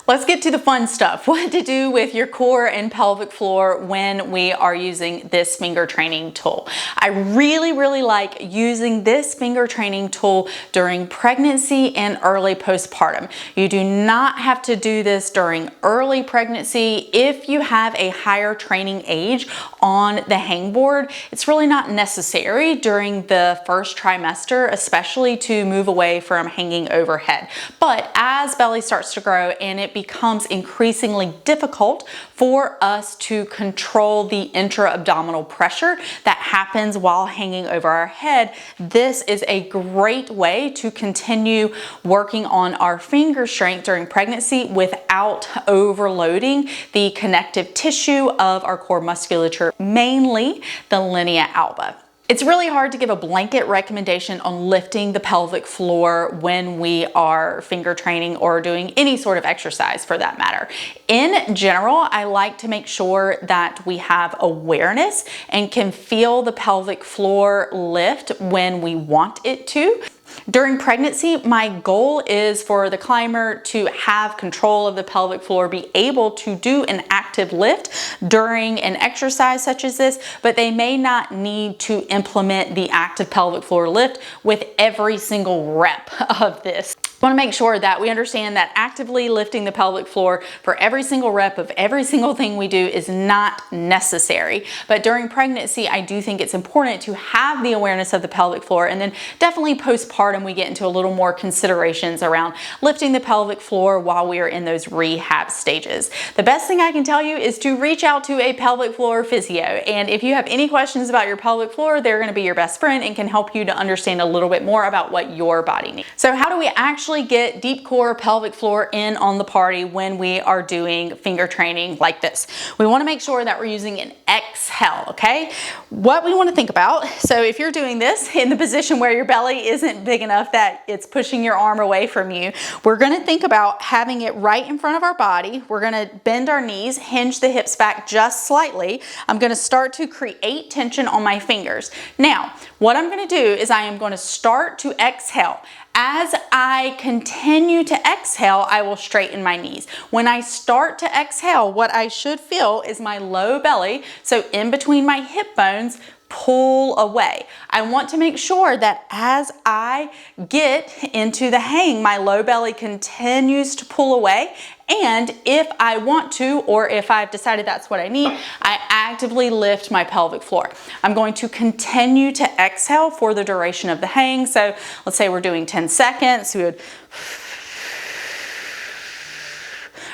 Let's get to the fun stuff. What to do with your core and pelvic floor when we are using this finger training tool. I really like using this finger training tool during pregnancy and early postpartum. You do not have to do this during early pregnancy. If you have a higher training age on the hangboard, it's really not necessary during the first trimester, especially to move away from hanging overhead. But as belly starts to grow and it becomes increasingly difficult for us to control the intra-abdominal pressure that happens while hanging over our head, this is a great way to continue working on our finger strength during pregnancy without overloading the connective tissue of our core musculature, mainly the linea alba. It's really hard to give a blanket recommendation on lifting the pelvic floor when we are finger training or doing any sort of exercise for that matter. In general, I like to make sure that we have awareness and can feel the pelvic floor lift when we want it to. During pregnancy, my goal is for the climber to have control of the pelvic floor, be able to do an active lift during an exercise such as this, but they may not need to implement the active pelvic floor lift with every single rep of this. I want to make sure that we understand that actively lifting the pelvic floor for every single rep of every single thing we do is not necessary. But during pregnancy, I do think it's important to have the awareness of the pelvic floor, and then definitely postpartum we get into a little more considerations around lifting the pelvic floor while we are in those rehab stages. The best thing I can tell you is to reach out to a pelvic floor physio, and if you have any questions about your pelvic floor, they're going to be your best friend and can help you to understand a little bit more about what your body needs. So how do we actually get deep core pelvic floor in on the party when we are doing finger training like this? We want to make sure that we're using an exhale, okay? What we want to think about, so if you're doing this in the position where your belly isn't big enough that it's pushing your arm away from you, we're going to think about having it right in front of our body. We're going to bend our knees, hinge the hips back just slightly. I'm going to start to create tension on my fingers. Now, what I'm going to do is I am going to start to exhale. As I continue to exhale, I will straighten my knees. When I start to exhale, what I should feel is my low belly, so in between my hip bones, pull away. I want to make sure that as I get into the hang, my low belly continues to pull away. And if I want to, or if I've decided that's what I need, I actively lift my pelvic floor. I'm going to continue to exhale for the duration of the hang. So let's say we're doing 10 seconds. We would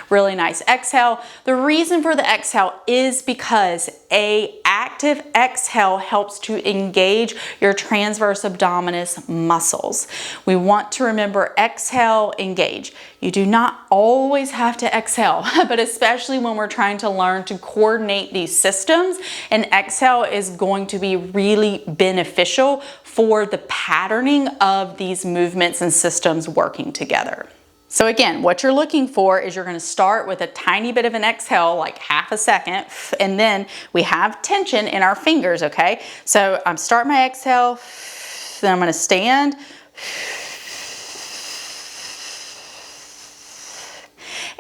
really nice exhale. The reason for the exhale is because an active exhale helps to engage your transverse abdominis muscles. We want to remember exhale, engage. You do not always have to exhale, but especially when we're trying to learn to coordinate these systems, an exhale is going to be really beneficial for the patterning of these movements and systems working together. So again, what you're looking for is you're going to start with a tiny bit of an exhale, like half a second, and then we have tension in our fingers, okay? So I'm starting my exhale, then I'm going to stand,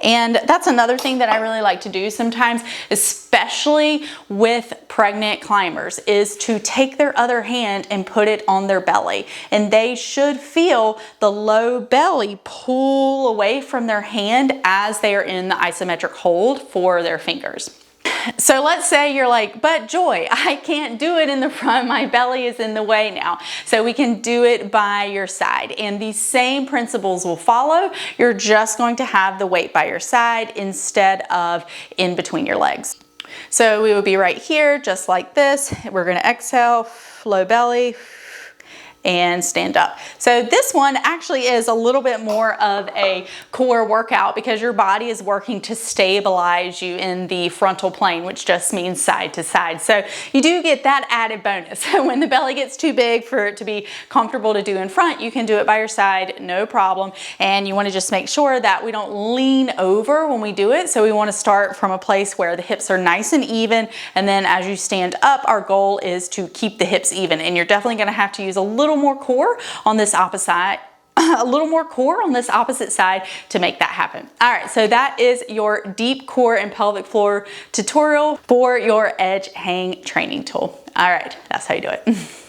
and that's another thing that I really like to do sometimes, especially with pregnant climbers, is to take their other hand and put it on their belly. And they should feel the low belly pull away from their hand as they are in the isometric hold for their fingers. So let's say you're like, but Joy, I can't do it in the front. My belly is in the way now. So we can do it by your side. And these same principles will follow. You're just going to have the weight by your side instead of in between your legs. So we would be right here, just like this. We're going to exhale, low belly, and stand up. So this one actually is a little bit more of a core workout because your body is working to stabilize you in the frontal plane, which just means side to side. So you do get that added bonus. When the belly gets too big for it to be comfortable to do in front, you can do it by your side, no problem. And you want to just make sure that we don't lean over when we do it. So we want to start from a place where the hips are nice and even. And then as you stand up, our goal is to keep the hips even. And you're definitely going to have to use a little more core on this opposite a little more core on this opposite side to make that happen. All right, so that is your deep core and pelvic floor tutorial for your edge hang training tool. All right, that's how you do it.